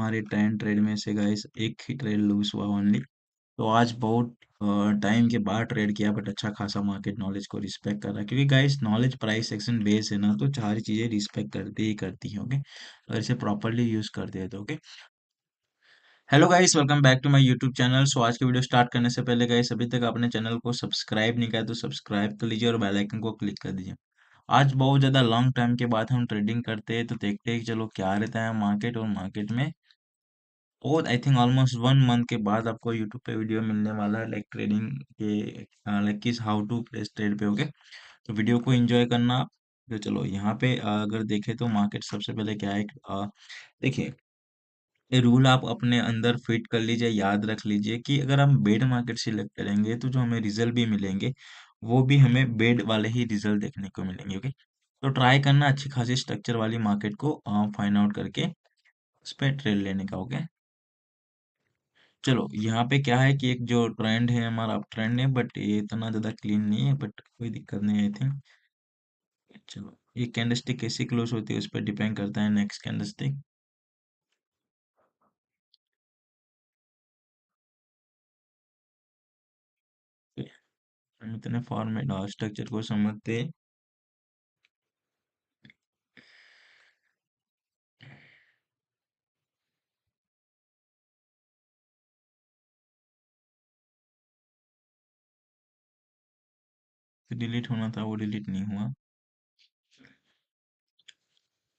हमारे 10 ट्रेड में से गाइस एक ही ट्रेड लूज हुआ ओनली। तो आज बहुत टाइम के बाद ट्रेड किया बट अच्छा खासा मार्केट नॉलेज को रिस्पेक्ट कर रहा है, क्योंकि guys knowledge price action base है ना, तो सारी चीजें रिस्पेक्ट करती ही करती हैं। ओके, अगर इसे प्रॉपरली यूज करते हैं तो okay. Hello guys, welcome back to my YouTube channel. So आज की वीडियो स्टार्ट करने से पहले गाइस, अभी तक आपने चैनल को सब्सक्राइब नहीं किया तो सब्सक्राइब कर लीजिए और बेल आइकन को क्लिक कर दीजिए। आज बहुत ज़्यादा लॉन्ग टाइम के बाद हम ट्रेडिंग करते हैं, तो देखते हैं कि चलो क्या रहता है मार्केट और मार्केट में। और आई थिंक ऑलमोस्ट 1 मंथ के बाद आपको यूट्यूब पे वीडियो मिलने वाला है, लाइक ट्रेडिंग के, लाइक किस हाउ टू प्लेस ट्रेड पे। ओके, तो वीडियो को एंजॉय करना आप। तो चलो यहाँ पे अगर देखें तो मार्केट सबसे पहले क्या है, देखिए, ये रूल आप अपने अंदर फिट कर लीजिए, याद रख लीजिए कि अगर हम बेड मार्केट सिलेक्ट करेंगे तो जो हमें रिजल्ट भी मिलेंगे वो भी हमें बेड वाले ही रिजल्ट देखने को मिलेंगे। ओके, तो ट्राई करना अच्छी खासी स्ट्रक्चर वाली मार्केट को फाइंड आउट करके उस पर ट्रेड लेने का। ओके, चलो यहाँ पे क्या है कि एक जो ट्रेंड है हमारा अप ट्रेंड है, बट ये इतना ज्यादा क्लीन नहीं है, बट कोई दिक्कत नहीं आई थिंक। चलो, ये कैंडलस्टिक कैसी क्लोज होती है उस पर डिपेंड करता है नेक्स्ट कैंडलस्टिक। हम इतने फॉर्मेट और स्ट्रक्चर को समझते हैं। डिलीट होना था, वो डिलीट नहीं हुआ।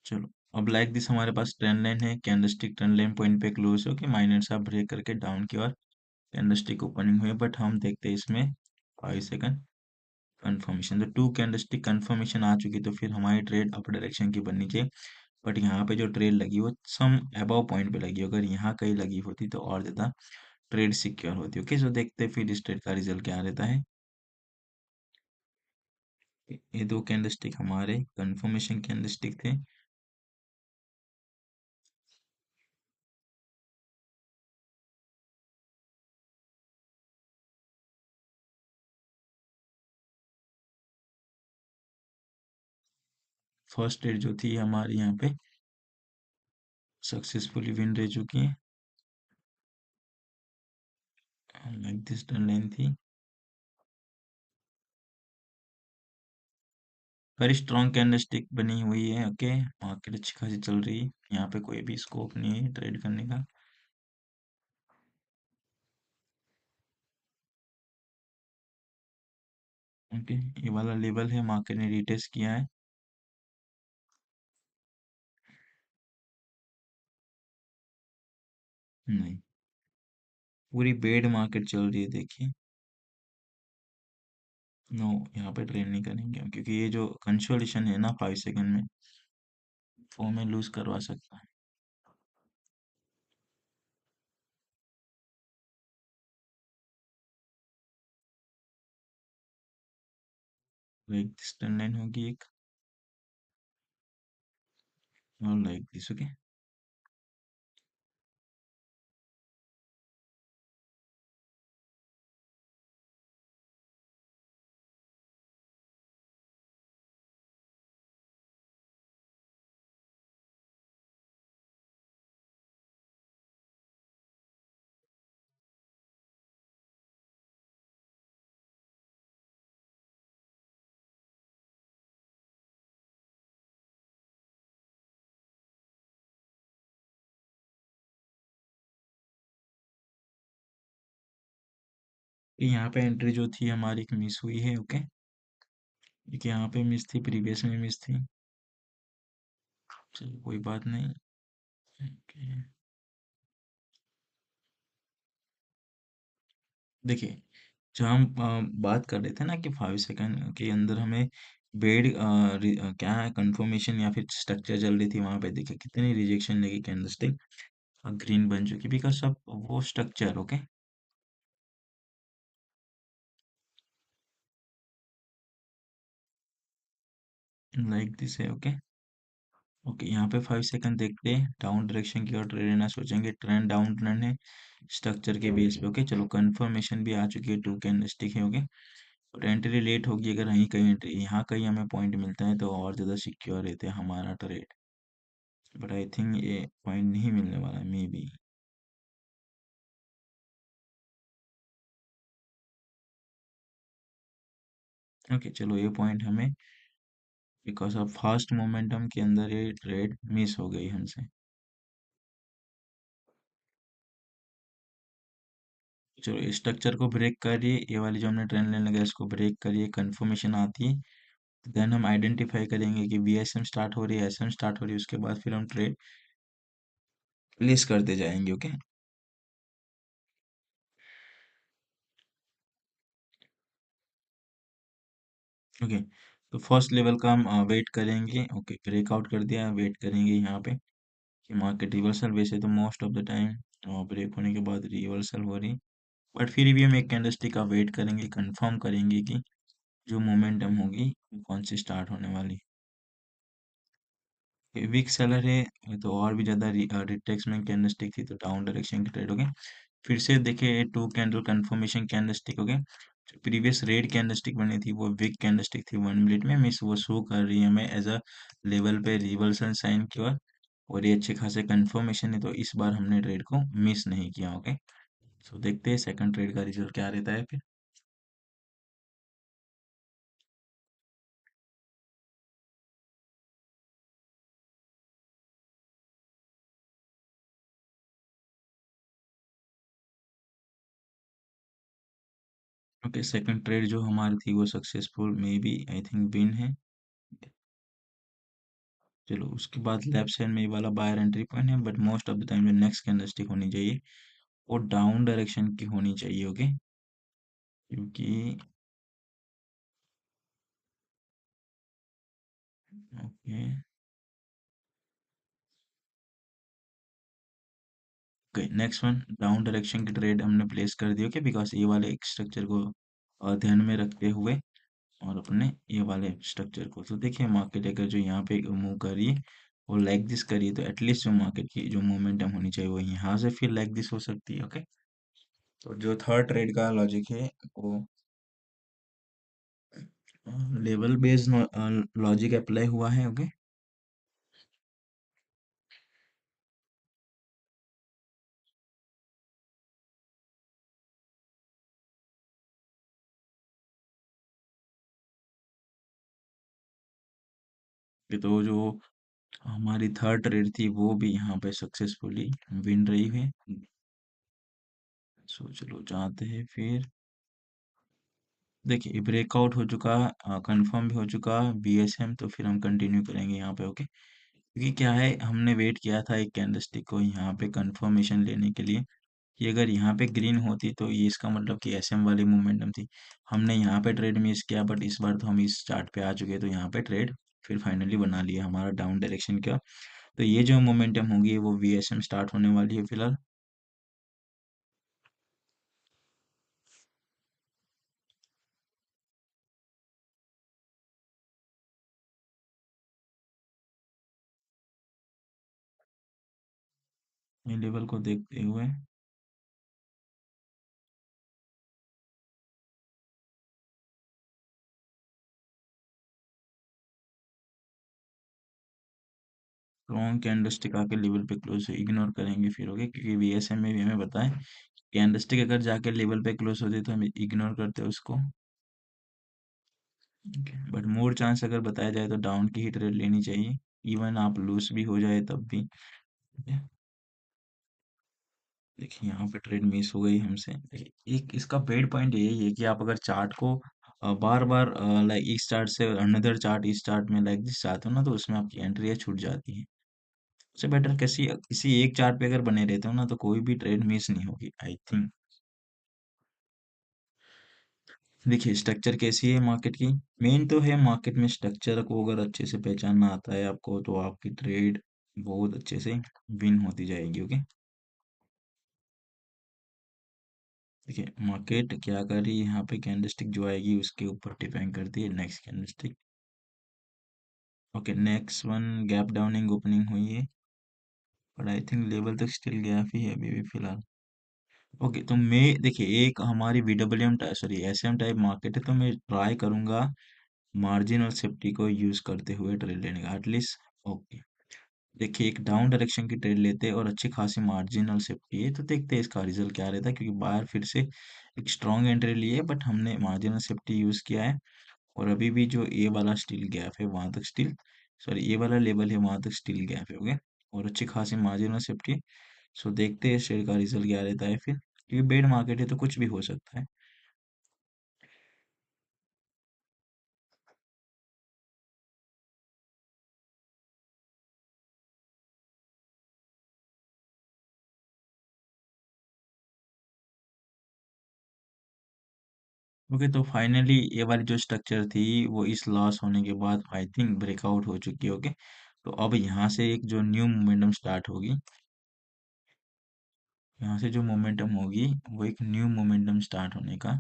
चलो, अब लाइक दिस हमारे पास ट्रेंड लाइन है, कैंडलस्टिक ट्रेंड लाइन पॉइंट पे क्लोज हो के माइनर सा ब्रेक करके डाउन की ओर कैंडलस्टिक ओपनिंग हुई, बट हम देखते हैं इसमें 5 सेकंड कंफर्मेशन। तो 2 कैंडलस्टिक कंफर्मेशन आ चुकी, तो फिर हमारी ट्रेड अप डायरेक्शन की बननी चाहिए। बट यहाँ पे जो ट्रेड लगी वो सम अबव पॉइंट पे लगी, अगर यहाँ कहीं लगी होती तो और ज्यादा ट्रेड सिक्योर होती। ओके, सो देखते हैं फिर इस ट्रेड का रिजल्ट क्या रहता है। ये 2 कैंडलस्टिक हमारे कंफर्मेशन कैंडलस्टिक थे। फर्स्ट ट्रेड जो थी हमारी यहाँ पे सक्सेसफुली विन रह चुकी है, लाइक दिस ट्रेंड लाइन थी। वेरी स्ट्रॉन्ग कैंडलस्टिक बनी हुई है। ओके, मार्केट अच्छी खासी चल रही है, यहाँ पे कोई भी स्कोप नहीं है ट्रेड करने का। ओके, ये वाला लेवल है, मार्केट ने रिटेस्ट किया है। नहीं, पूरी बेड मार्केट चल रही है, देखिए। नो, यहाँ पे ट्रेड नहीं करेंगे हम, क्योंकि ये जो कंसोलिडेशन है ना 5 सेकंड में, वो हमें लूज करवा सकता है। लाइक दिस ट्रेंड लाइन होगी एक, और लाइक दिस। ओके, यहाँ पे एंट्री जो थी हमारी एक मिस हुई है। ओके, एक यहाँ पे मिस थी, प्रीवियस में मिस थी। चलो, कोई बात नहीं। ओके, देखिए, जब हम बात कर रहे थे ना कि 5 सेकंड के अंदर हमें बेड क्या है कंफर्मेशन या फिर स्ट्रक्चर चल रही थी, वहां पे देखिए कितनी रिजेक्शन लगी, कैंडलस्टिक ग्रीन बन चुकी, बिकॉज ऑफ वो स्ट्रक्चर। ओके, लाइक दिस है। ओके, ओके, यहाँ पे 5 सेकंड देखते हैं, डाउन डायरेक्शन की ओर ट्रेड लेना सोचेंगे, ट्रेंड डाउन ट्रेंड है स्ट्रक्चर के बेस पे। ओके, चलो, कंफर्मेशन भी आ चुकी है, 2 कैंडलस्टिक है। ओके, और एंट्री लेट होगी, अगर यहीं कहीं एंट्री यहाँ कहीं हमें पॉइंट मिलता है तो और ज़्यादा सिक्योर रहते हैं हमारा ट्रेड। बट आई थिंक ये पॉइंट नहीं मिलने वाला मे बी। ओके चलो ये पॉइंट हमें, बिकॉज ऑफ फास्ट मोमेंटम के अंदर ये ट्रेड मिस हो गई हमसे। चलो स्ट्रक्चर को ब्रेक करिए, ये वाली जो हमने ट्रेंड लाइन लगाई इसको ब्रेक करिए, कंफर्मेशन आती है देन हम आइडेंटिफाई करेंगे कि बीएसएम स्टार्ट हो रही है, एसएम स्टार्ट हो रही है, उसके बाद फिर हम ट्रेड प्लेस करते जाएंगे। ओके। ओके तो फर्स्ट लेवल का हम वेट करेंगे। ओके ब्रेकआउट कर दिया, वेट करेंगे यहाँ पे कि मार्केट रिवर्सल, वैसे तो most of the time break होने के बाद रिवर्सल हो रही, बट फिर भी हम एक कैंडलस्टिक का वेट करेंगे, कंफर्म करेंगे कि जो मोमेंटम होगी वो कौन सी स्टार्ट होने वाली। वीक सेलर है ये तो और भी ज्यादा रिट्रेसमेंट कैंडलस्टिक थी तो डाउन डायरेक्शन की ट्रेड हो गई। फिर से देखिए टू कैंडल कंफर्मेशन कैंडलस्टिक हो गए। जो प्रीवियस रेड कैंडलस्टिक बनी थी वो वीक कैंडलस्टिक थी 1 मिनट में, मिस वो शो कर रही है हमें एज अ लेवल पे रिवर्सल साइन की ओर, और ये अच्छे खासे कंफर्मेशन है तो इस बार हमने ट्रेड को मिस नहीं किया। ओके सो देखते हैं सेकंड ट्रेड का रिजल्ट क्या रहता है फिर। ओके सेकंड ट्रेड जो हमारी थी वो successful maybe I think win है। चलो उसके बाद लेफ्ट साइड में ये वाला बायर एंट्री पॉइंट है, but most of the time जो नेक्स्ट कैंडलस्टिक होनी चाहिए वो डाउन डायरेक्शन की होनी चाहिए। ओके क्योंकि okay okay next one down direction की ट्रेड हमने प्लेस कर दी। ओके बिकॉज ये वाले एक स्ट्रक्चर को ध्यान में रखते हुए और अपने ये वाले स्ट्रक्चर को, तो देखिए मार्केट अगर जो यहाँ पे मूव कर रही है और लाइक दिस करिए तो एटलीस्ट जो मार्केट की जो मोमेंटम होनी चाहिए वो यहाँ से फिर लाइक दिस हो सकती है। ओके तो जो थर्ड ट्रेड का लॉजिक है वो लेवल बेस्ड लॉजिक अप्लाई हुआ है। ओके तो जो हमारी थर्ड ट्रेड थी वो भी यहाँ पे सक्सेसफुली विन रही है। सो चलो जाते हैं फिर। देखिए ब्रेकआउट हो चुका, कंफर्म भी हो चुका बीएसएम, तो फिर हम कंटिन्यू करेंगे यहाँ पे। ओके क्योंकि क्या है हमने वेट किया था एक कैंडलस्टिक को यहाँ पे कंफर्मेशन लेने के लिए कि अगर यहाँ पे ग्रीन होती तो ये इसका मतलब कि एसएम वाली मोमेंटम थी। हमने यहाँ पे ट्रेड मिस किया बट इस बार तो हम इस चार्ट पे आ चुके तो यहाँ पे ट्रेड फिर फाइनली बना लिया हमारा डाउन डायरेक्शन का। तो ये जो मोमेंटम होगी वो वीएसएम स्टार्ट होने वाली है फिलहाल। ये लेवल को देखते हुए स्ट्रॉन्ग कैंडलस्टिक आके लेवल पे क्लोज हो इग्नोर करेंगे फिर। ओके क्योंकि वीएसएम में भी हमें पता है कैंडलस्टिक अगर जाके लेवल पे क्लोज होती तो हम इग्नोर करते हैं उसको। बट मोर चांस अगर बताया जाए तो डाउन की ही ट्रेड लेनी चाहिए, इवन आप लूज भी हो जाए तब भी। Okay, देखिए यहाँ पे ट्रेड मिस हो गई हमसे। देखिए एक इसका पेड पॉइंट यही है कि आप अगर चार्ट को बार बार लाइक इस चार्ट से अनदर चार्ट इस चार्ट में लाइक दिस चाहते हो ना तो उसमें आपकी एंट्री छूट जाती है। उससे बेटर किसी किसी एक चार्ट पे अगर बने रहते हो ना तो कोई भी ट्रेड मिस नहीं होगी आई थिंक। देखिए स्ट्रक्चर कैसी है मार्केट की, मेन तो है मार्केट में स्ट्रक्चर को अगर अच्छे से पहचानना आता है आपको तो आपकी ट्रेड बहुत अच्छे से विन होती जाएगी। ओके देखिए मार्केट क्या कर रही है यहाँ पे, कैंडलस्टिक जो आएगी उसके ऊपर डिपेंड करती है next candlestick. Okay next one gap Downing opening हुई है बट आई थिंक लेवल तक स्टिल गैप ही है अभी भी फिलहाल। ओके तो मैं देखिए एक हमारी वीडब्ल्यूएम सॉरी एसएम टाइप मार्केट है तो मैं ट्राई करूंगा मार्जिन और सेफ्टी को यूज करते हुए ट्रेड लेने का एटलीस्ट। ओके देखिए एक डाउन डायरेक्शन की ट्रेड लेते हैं और अच्छी खासी मार्जिनल सेफ्टी है, तो देखते हैं इसका रिजल्ट क्या रहता है, क्योंकि बाहर फिर से एक स्ट्रॉन्ग एंट्री ली है बट हमने मार्जिनल सेफ्टी यूज किया है। और अभी भी जो ए वाला स्टील गैप है वहां तक स्टील, सॉरी ए वाला लेवल है वहां तक स्टील गैप है, ओके। और अच्छी खासी मार्जिनल सेफ्टी। सो देखते हैं शेयर का रिजल्ट क्या रहता है फिर, क्योंकि बेड मार्केट है तो कुछ भी हो सकता है। ओके, तो फाइनली ये वाली जो स्ट्रक्चर थी वो इस लॉस होने के बाद आई थिंक ब्रेकआउट हो चुकी है, ओके। तो अब यहाँ से एक जो न्यू मोमेंटम स्टार्ट होगी, यहाँ से जो मोमेंटम होगी वो एक न्यू मोमेंटम स्टार्ट होने का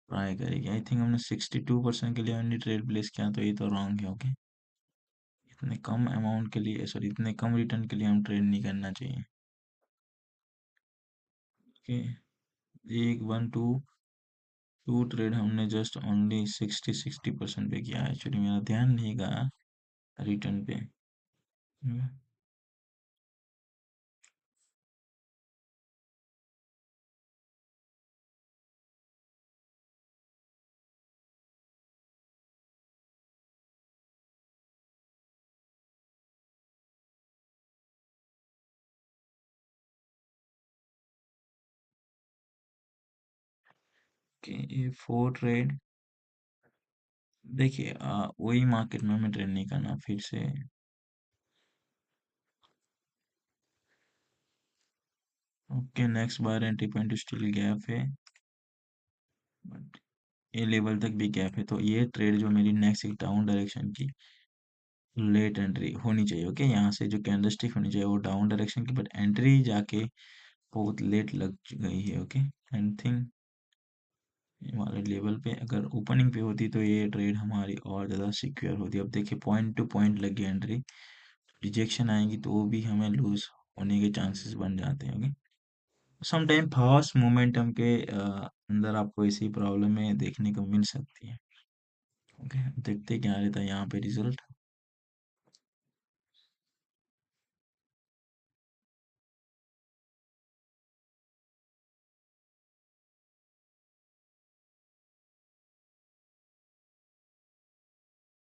ट्राई करेगी। आई थिंक हमने 62% के लिए हमने ट्रेड प्लेस किया, तो ये तो रॉन्ग है, ओके। इतने कम अमाउंट के लिए, सॉरी इतने कम रिटर्न के लिए हम ट्रेड नहीं करना चाहिए, ओके। एक वन टू टू ट्रेड हमने जस्ट ओनली 60% पे किया, एक्चुअली मेरा ध्यान नहीं गया रिटर्न पे। ओके, ये फोर ट्रेड, देखिए वही मार्केट में हमें ट्रेड नहीं करना फिर से। ओके, नेक्स्ट बार एंट्री पॉइंट स्टिल गैप है, बट ये लेवल तक भी गैप है, तो ये ट्रेड जो मेरी नेक्स्ट एक डाउन डायरेक्शन की लेट एंट्री होनी चाहिए, ओके। यहाँ से जो कैंडलस्टिक होनी चाहिए वो डाउन डायरेक्शन की, बट एंट्री जाके बहुत लेट लग गई है, ओके। एंड थिंक हमारे लेवल पे अगर ओपनिंग पे होती तो ये ट्रेड हमारी और ज़्यादा सिक्योर होती। अब देखिए पॉइंट टू पॉइंट लग गई एंट्री, रिजेक्शन आएगी तो वो भी हमें लूज होने के चांसेस बन जाते हैं, okay. Some time fast momentum के अंदर आपको ऐसी प्रॉब्लम देखने को मिल सकती है, ओके। देखते हैं क्या रहता है यहाँ पे रिजल्ट।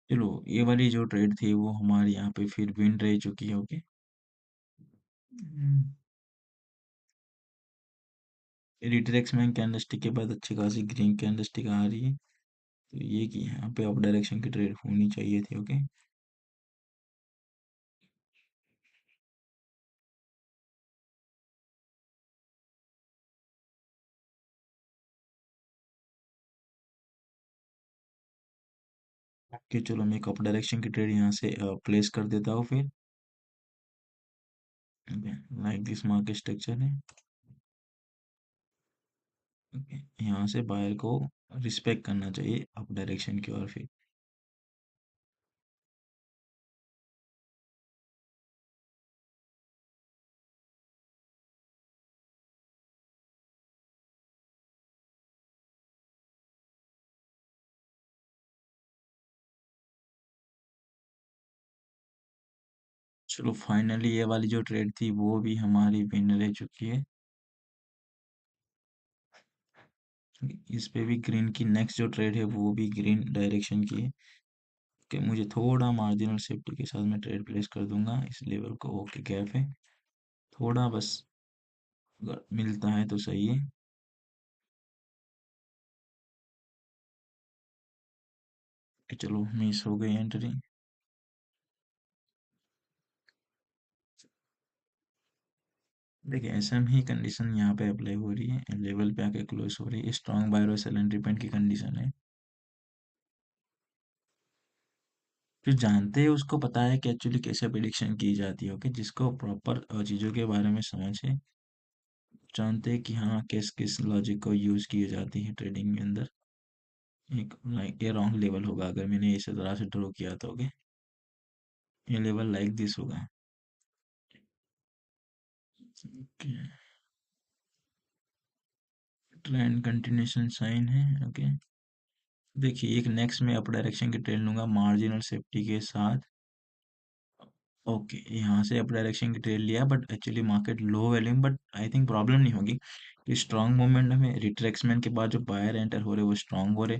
चलो ये वाली जो ट्रेड थी वो हमारी यहाँ पे फिर विन रह चुकी है, ओके। रिट्रेसमेंट कैंडलस्टिक के बाद अच्छी खासी ग्रीन कैंडलस्टिक आ रही है, तो ये कि यहाँ पे अप डायरेक्शन की ट्रेड होनी चाहिए थी, ओके। ओके, चलो मैं एक अप डायरेक्शन की ट्रेड यहाँ से प्लेस कर देता हूँ फिर, okay. Like this market structure है, ओके। यहाँ से बायर को रिस्पेक्ट करना चाहिए अप डायरेक्शन की ओर फिर। चलो फाइनली ये वाली जो ट्रेड थी वो भी हमारी विन रह चुकी है, इस पे भी ग्रीन की नेक्स्ट जो ट्रेड है वो भी ग्रीन डायरेक्शन की है, कि मुझे थोड़ा मार्जिनल सेफ्टी के साथ मैं ट्रेड प्लेस कर दूंगा इस लेवल को, ओके। गैप है थोड़ा बस, अगर मिलता है तो सही है, कि चलो मिस हो गई एंट्री। देखिए ऐसा ही कंडीशन यहाँ पे अप्लाई हो रही है, लेवल पे आके क्लोज हो रही है, स्ट्रॉन्ग बायर और सेल एंट्री पॉइंट की कंडीशन है। जो जानते हैं उसको पता है कि एक्चुअली कैसे प्रिडिक्शन की जाती है, ओके। जिसको प्रॉपर चीज़ों के बारे में समझ है, जानते हैं कि हाँ किस किस लॉजिक को यूज़ की जाती है ट्रेडिंग के अंदर। एक लाइक ये रॉन्ग लेवल होगा अगर मैंने इस तरह से ड्रॉ किया तो, ओके। ये लेवल लाइक दिस होगा, ओके। ट्रेंड कंटिन्यूशन साइन है, ओके। देखिए एक नेक्स्ट में अप डायरेक्शन की ट्रेंड लूंगा मार्जिनल सेफ्टी के साथ, ओके, यहाँ से अप डायरेक्शन की ट्रेड लिया but actually market low volume, but I think problem नहीं होगी कि स्ट्रॉन्ग मोमेंट में रिट्रेसमेंट के बाद जो बायर एंटर हो रहे वो स्ट्रॉन्ग हो रहे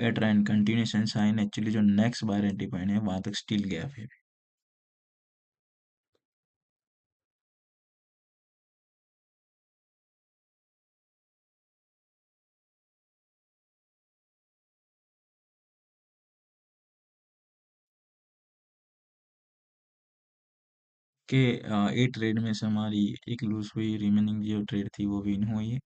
at end continuation sign actually जो नेक्स्ट बायर एंट्री पॉइंट है वहां तक स्टिल गैप है कि ए ट्रेड में से हमारी एक लूज हुई, रिमेनिंग जो ट्रेड थी वो विन हुई है।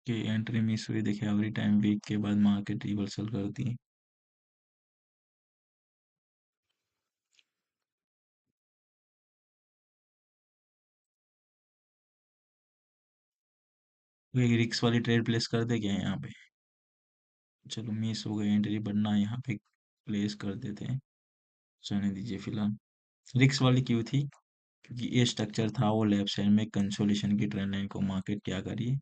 कि एंट्री मिस हुई, देखिए एवरी टाइम वीक के बाद मार्केट रिवर्सल करती है। तो एक रिक्स वाली ट्रेड प्लेस कर दे क्या यहाँ पे? चलो मिस हो गई एंट्री, बनना यहाँ पे प्लेस कर देते हैं। जाने दीजिए फिलहाल। रिक्स वाली क्यों थी? क्योंकि ये स्ट्रक्चर था वो लेफ्ट साइड में कंसोलिडेशन की ट्रेंड लाइन को मार्केट क्या करिए।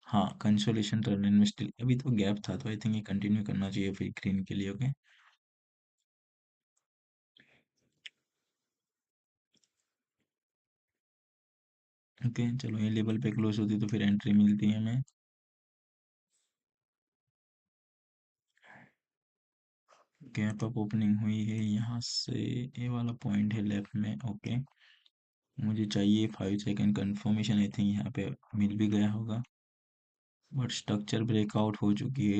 हाँ, कंसोलिडेशन ट्रेंड लाइन में स्टिल अभी तो गैप था, तो आई थिंक ये कंटिन्यू करना चाहिए फिर ग्रीन के लिए। ओके। ओके, चलो ये लेवल पे क्लोज होती तो फिर एंट्री मिलती है हमें। गैप अप ओपनिंग हुई है यहाँ से, ये वाला पॉइंट है लेफ्ट में। ओके, मुझे चाहिए 5 सेकेंड कंफर्मेशन, आई थिंक यहाँ पे मिल भी गया होगा, बट स्ट्रक्चर ब्रेकआउट हो चुकी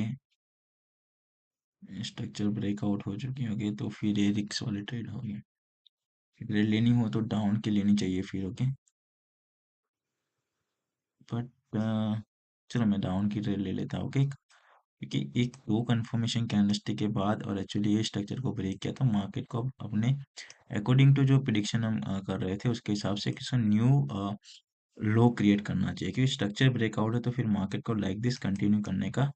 होगी तो फिर ये रिक्स वाली ट्रेड होगी। ट्रेड लेनी हो तो डाउन की लेनी चाहिए फिर। ओके, बट चलो मैं डाउन की ट्रेड ले लेता हूँ। ओके, क्योंकि एक दो कंफर्मेशन कैंडलस्टिक के बाद और एक्चुअली ये स्ट्रक्चर को ब्रेक किया तो मार्केट को अब अपने अकॉर्डिंग टू जो प्रिडिक्शन हम कर रहे थे उसके हिसाब से किसी न्यू लो क्रिएट करना चाहिए, क्योंकि स्ट्रक्चर ब्रेकआउट है तो फिर मार्केट को लाइक दिस कंटिन्यू करने का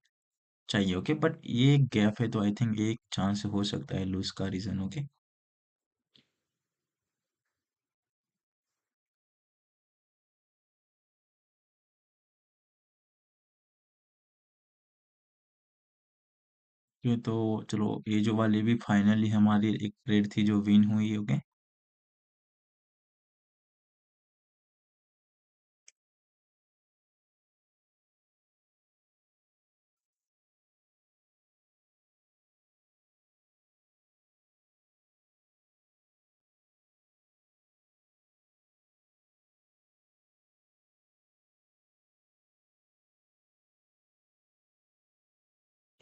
चाहिए। ओके, बट ये गैप है तो आई थिंक एक चांस हो सकता है लूज का रीजन। ओके, ये तो चलो ये जो वाली भी फाइनली हमारी एक ट्रेड थी जो विन हुई। ओके,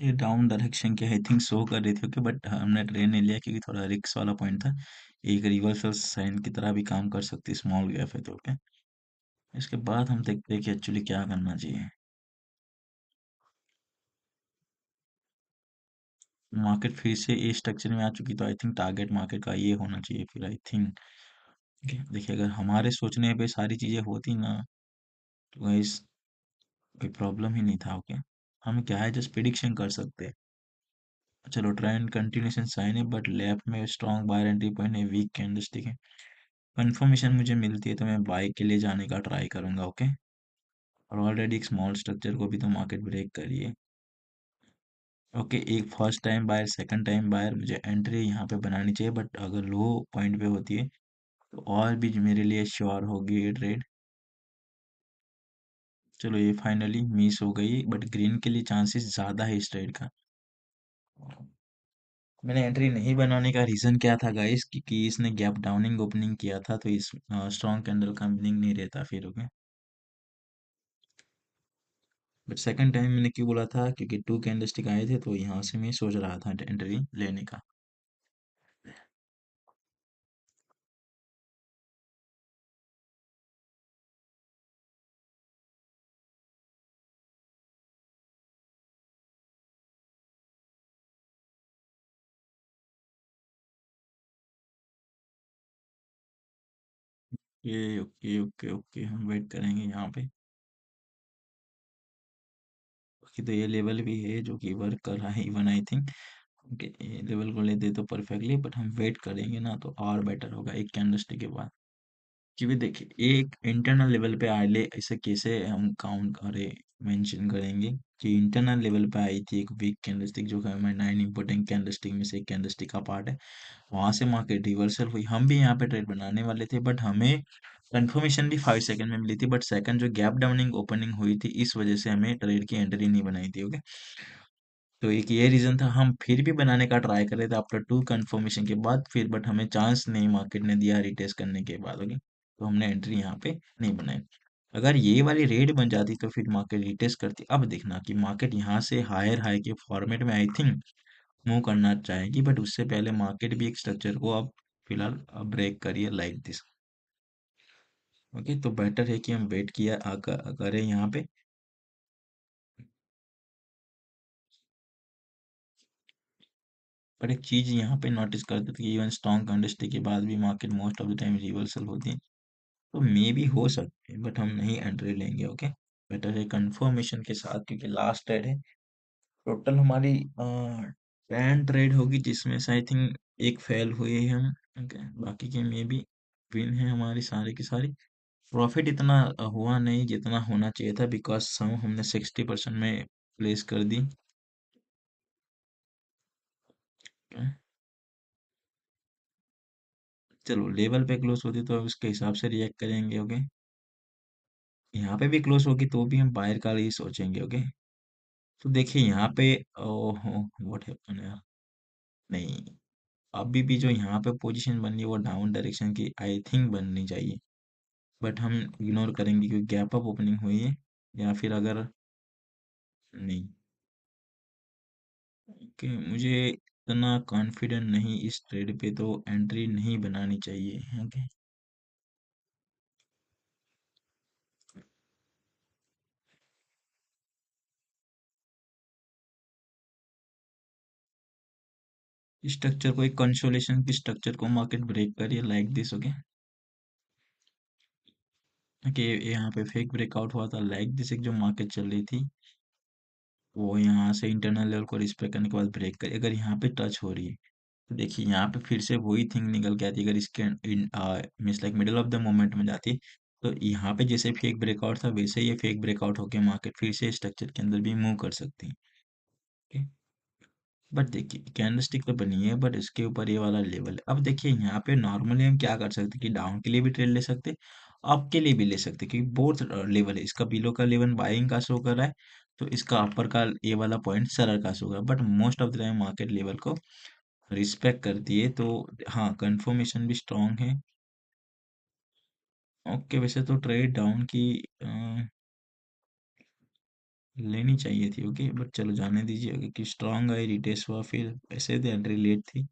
ये डाउन डायरेक्शन के आई थिंक शो कर रही थी। ओके, बट हमने ट्रेन नहीं लिया क्योंकि थोड़ा रिक्स वाला पॉइंट था। एक रिवर्सल साइन की तरह भी काम कर सकती, स्मॉल गैप है तो। ओके, इसके बाद हम देखते हैं कि एक्चुअली क्या करना चाहिए। मार्केट फिर से ए स्ट्रक्चर में आ चुकी तो आई थिंक टारगेट मार्केट का ये होना चाहिए फिर आई थिंक। देखिए अगर हमारे सोचने पे सारी चीजें होती ना तो गाइस कोई प्रॉब्लम ही नहीं था। ओके, हम क्या है जस्ट प्रिडिक्शन कर सकते हैं। चलो ट्रेंड कंटिन्यूशन साइन है बट लेफ्ट में स्ट्रॉन्ग बायर एंट्री पॉइंट है, वीक कैंडलस्टिक है। कंफर्मेशन मुझे मिलती है तो मैं बाय के लिए जाने का ट्राई करूंगा। ओके, और ऑलरेडी एक स्मॉल स्ट्रक्चर को भी तो मार्केट ब्रेक करिए। ओके, एक first time buyer second time buyer मुझे एंट्री यहाँ पे बनानी चाहिए, बट अगर लो पॉइंट पे होती है तो और भी मेरे लिए श्योर होगी ये ट्रेड। चलो ये फाइनली मिस हो गई, बट ग्रीन के लिए चांसेस ज़्यादा है इस ट्रेड का। मैंने एंट्री नहीं बनाने का रीज़न क्या था गाइस, क्योंकि इसने गैप डाउनिंग ओपनिंग किया था तो इस स्ट्रॉन्ग कैंडल का मीनिंग नहीं रहता फिर। ओके, बट सेकंड टाइम मैंने क्यों बोला था, क्योंकि टू कैंडलस्टिक आए थे तो यहाँ से मैं सोच रहा था एंट्री लेने का। ये ओके ओके ओके, हम वेट करेंगे यहाँ पे। बाकी तो ये लेवल भी है जो कि वर्क कर रहा है इवन आई थिंक। ओके, ये लेवल को लेते तो परफेक्टली, बट हम वेट करेंगे ना तो और बेटर होगा एक कैंडलस्टिक के बाद। क्योंकि देखिए एक इंटरनल लेवल पे आए इसे कैसे हम काउंट करें, मेंशन करेंगे कि इंटरनल लेवल पे आई थी एक वीक कैंडलस्टिक, जो कि हमारे 9 इंपॉर्टेंट कैंडलस्टिक में से एक कैंडलस्टिक का पार्ट है। वहां से मार्केट रिवर्सल हुई, हम भी यहाँ पे ट्रेड बनाने वाले थे, बट हमें कंफर्मेशन भी 5 सेकंड में मिली थी, बट सेकंड जो गैप डाउनिंग ओपनिंग हुई थी, इस वजह से हमें ट्रेड की एंट्री नहीं बनाई थी। ओके, तो एक ये रीजन था, हम फिर भी बनाने का ट्राई कर रहे थे आफ्टर 2 कंफर्मेशन के बाद फिर, बट हमें चांस नहीं मार्केट ने दिया रिटेस्ट करने के बाद। ओके, तो हमने एंट्री यहाँ पे नहीं बनाई। अगर ये वाली रेड बन जाती तो फिर मार्केट रिटेस्ट करती। अब देखना कि मार्केट यहाँ से हायर हाई के फॉर्मेट में आई थिंक मूव करना चाहेगी, बट उससे पहले मार्केट भी एक स्ट्रक्चर को अब फिलहाल ब्रेक करिए लाइक दिस। ओके, तो बेटर है कि हम वेट किया करें यहाँ पे। पर एक चीज यहाँ पे नोटिस करते थे कि इवन स्ट्रॉन्ग कैंडलस्टिक के बाद भी market most of the time reversal होती है, तो मे भी हो सकते हैं, बट हम नहीं एंट्री लेंगे। ओके, बेटर है कंफर्मेशन के साथ, क्योंकि लास्ट ट्रेड है। टोटल हमारी 10 ट्रेड होगी, जिसमें से आई थिंक एक फेल हुई है हम। ओके, बाकी के मे भी विन है हमारी सारी की सारी। प्रॉफिट इतना हुआ नहीं जितना होना चाहिए था, बिकॉज सम हमने 60% में प्लेस कर दी। Okay, चलो लेवल पे क्लोज होती तो उसके हिसाब से रिएक्ट करेंगे। ओके, यहाँ पे भी क्लोज होगी तो भी हम बायर का ही सोचेंगे। ओके, तो देखिए यहाँ पे, ओहो व्हाट हैपन यार, नहीं, अभी भी जो यहाँ पे पोजीशन बननी है वो डाउन डायरेक्शन की आई थिंक बननी चाहिए, बट हम इग्नोर करेंगे क्योंकि गैप अप ओपनिंग हुई है। या फिर अगर नहीं, कि मुझे इतना कॉन्फिडेंट नहीं इस ट्रेड पे, तो एंट्री नहीं बनानी चाहिए। ओके, स्ट्रक्चर को एक कंसोलेशन की स्ट्रक्चर को मार्केट ब्रेक करिए लाइक दिस। ओके, कि यहाँ पे फेक ब्रेकआउट हुआ था लाइक दिस, एक जो मार्केट चल रही थी वो यहाँ से इंटरनल लेवल को रिस्पेक्ट करने के बाद ब्रेक करी, अगर यहाँ पे टच हो रही है तो देखिए यहाँ पे फिर से वही थिंग निकल के आती है। अगर इसके means like middle of the moment में जाती तो यहाँ पे जैसे फेक ब्रेकआउट था वैसे ही ये फेक ब्रेकआउट होके मार्केट फिर से स्ट्रक्चर के अंदर भी मूव कर सकती है। बट देखिए कैंडलस्टिक तो बनी है, बट इसके ऊपर ये वाला लेवल है। अब देखिए यहाँ पे नॉर्मली हम क्या कर सकते हैं कि डाउन के लिए भी ट्रेड ले सकते, अप के लिए भी ले सकते, क्योंकि बोथ लेवल है। इसका बिलो का लेवल बाइंग का शो कर रहा है, तो इसका अपर का ये वाला पॉइंट सेलर का शो कर रहा है, but most of the time market level को रिस्पेक्ट करती है। तो हाँ, कंफर्मेशन भी स्ट्रांग है। ओके, वैसे तो ट्रेड डाउन की अ, लेनी चाहिए थी। ओके, बट चलो जाने दीजिए, क्योंकि स्ट्रांग आई रिटेस्ट हुआ, फिर ऐसे तो एंट्री लेट थी।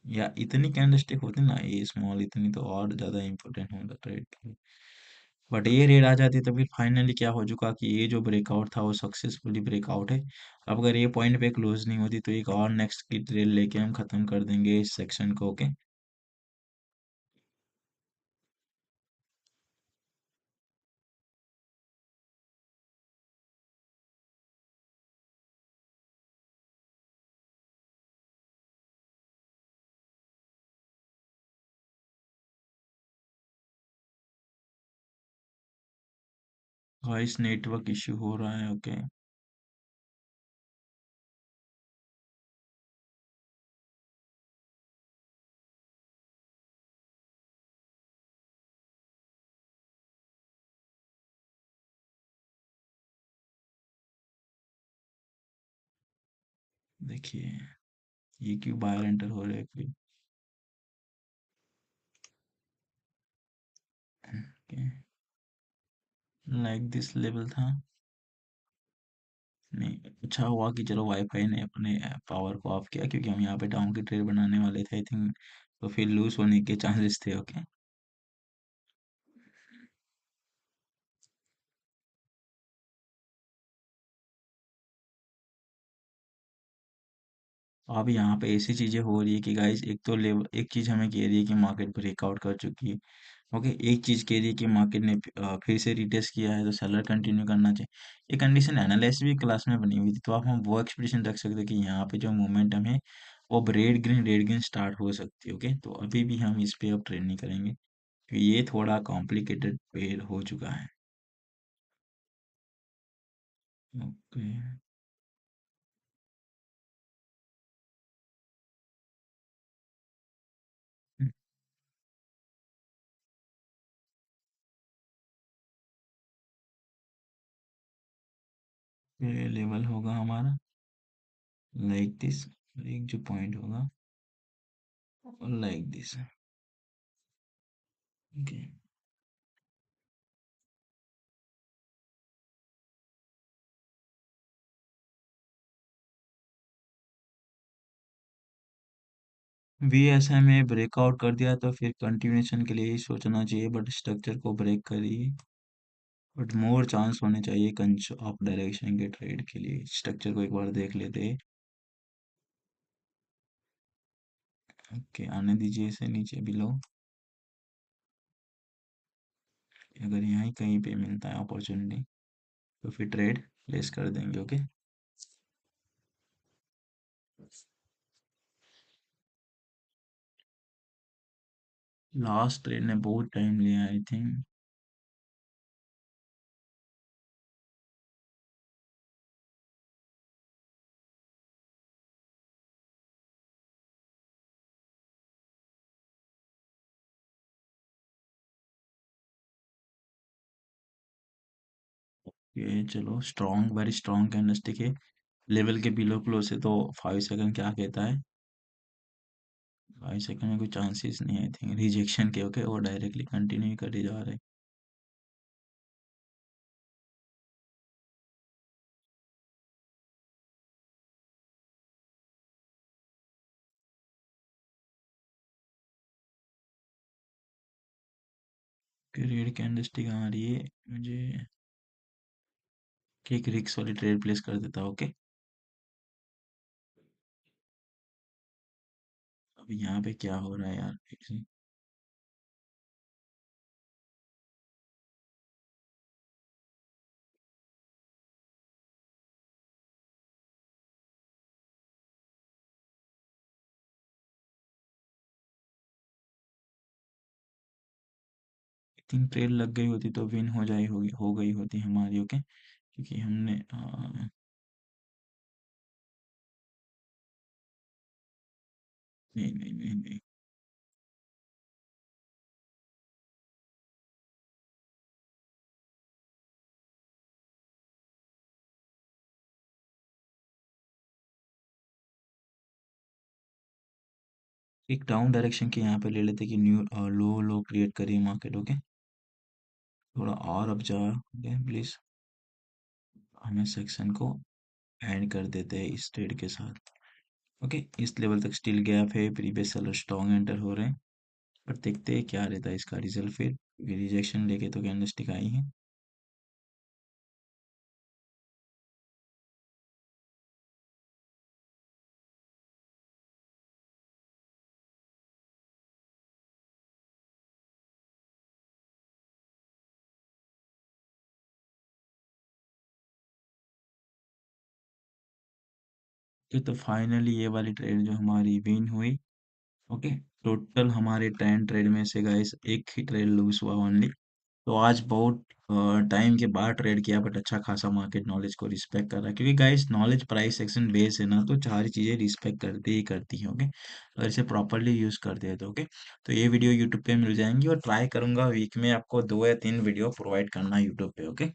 या इतनी कैंडलस्टिक होती ना ये स्मॉल, इतनी तो और ज्यादा इंपॉर्टेंट होता ट्रेड के लिए। बट ये रेड आ जाती तो फिर फाइनली क्या हो चुका कि ये जो ब्रेकआउट था वो सक्सेसफुली ब्रेकआउट है। अब अगर ये पॉइंट पे क्लोज नहीं होती तो एक और नेक्स्ट की ट्रेड लेके हम खत्म कर देंगे इस सेक्शन को। ओके, वॉइस नेटवर्क इश्यू हो रहा है। ओके, देखिए ये क्यों बाहर एंटर हो रहे हैं फिर। ओके, लाइक दिस लेवल था। नहीं, अच्छा हुआ कि चलो वाईफाई ने अपने पावर को ऑफ किया, क्योंकि हम यहाँ पे डाउन की ट्रेड बनाने वाले थे आई थिंक, तो फिर लूज होने के चांसेस थे। ओके, अब यहाँ पे ऐसी चीजें हो रही है कि गाइस, एक तो लेवल, एक चीज हमें कह रही है कि मार्केट ब्रेकआउट कर चुकी है, ओके, एक चीज कह रही है कि मार्केट ने फिर से रिटेस्ट किया है तो सेलर कंटिन्यू करना चाहिए। ये कंडीशन एनालिसिस भी क्लास में बनी हुई थी, तो आप हम वो एक्सप्रेशन रख सकते हैं कि यहाँ पे जो मोमेंटम है वो अब रेड ग्रीन स्टार्ट हो सकती है। ओके, तो अभी भी हम इस पे अब ट्रेड नहीं करेंगे क्योंकि ये थोड़ा कॉम्प्लिकेटेड पेड़ हो चुका है। ओके, ये लेवल होगा हमारा लाइक दिस, एक जो पॉइंट होगा like this. Okay, VSM breakout कर दिया तो फिर कंटिन्यूएशन के लिए ही सोचना चाहिए, बट स्ट्रक्चर को ब्रेक करिए, बट मोर चांस होने चाहिए कंच ऑफ डायरेक्शन के ट्रेड के लिए। स्ट्रक्चर को एक बार देख लेते हैं। ओके, आने दीजिए इसे नीचे बिलो। अगर यहाँ कहीं पे मिलता है अपॉर्चुनिटी तो फिर ट्रेड प्लेस कर देंगे। ओके, लास्ट ट्रेड ने बहुत टाइम लिया आई थिंक। ये चलो स्ट्रॉन्ग, वेरी स्ट्रॉन्ग कैंडलस्टिक है। लेवल के बिलो क्लोज है तो 5 सेकंड क्या कहता है? 5 सेकंड में कोई चांसेस नहीं, आई थिंक रिजेक्शन के। ओके, वो डायरेक्टली कंटिन्यू करे जा रहे हैं। रेड कैंडलस्टिक आ रही है मुझे कि एक रिक्स वाली ट्रेड प्लेस कर देता। ओके, अब यहाँ पे क्या हो रहा है यार? थिंक ट्रेड लग गई होती तो विन हो गई होती हमारी। ओके, क्योंकि हमने नहीं नहीं नहीं नहीं, एक डाउन डायरेक्शन के यहाँ पे ले लेते कि न्यू लो लो क्रिएट करिए मार्केट। ओके, थोड़ा और अब जा। ओके प्लीज, हमें सेक्शन को एंड कर देते हैं इस ट्रेड के साथ। ओके, इस लेवल तक स्टिल गैप है, प्रीवियस सेलर स्ट्रॉन्ग एंटर हो रहे हैं, पर देखते हैं क्या रहता है इसका रिजल्ट। फिर रिजेक्शन लेके तो कैंडलस्टिक आई है। ये तो फाइनली ये वाली ट्रेड जो हमारी विन हुई। ओके, टोटल हमारे 10 ट्रेड में से गाइस एक ही ट्रेड लूज हुआ ओनली। तो आज बहुत टाइम के बाद ट्रेड किया, बट अच्छा खासा मार्केट नॉलेज को रिस्पेक्ट कर रहा है, क्योंकि guys knowledge price action base है ना, तो सारी चीजें रिस्पेक्ट करती ही करती हैं। ओके, अगर इसे प्रॉपरली यूज करते हैं तो। ओके, तो ये वीडियो यूट्यूब पे मिल जाएंगी और ट्राई करूंगा वीक में आपको 2 या 3 वीडियो प्रोवाइड करना यूट्यूब पे। ओके।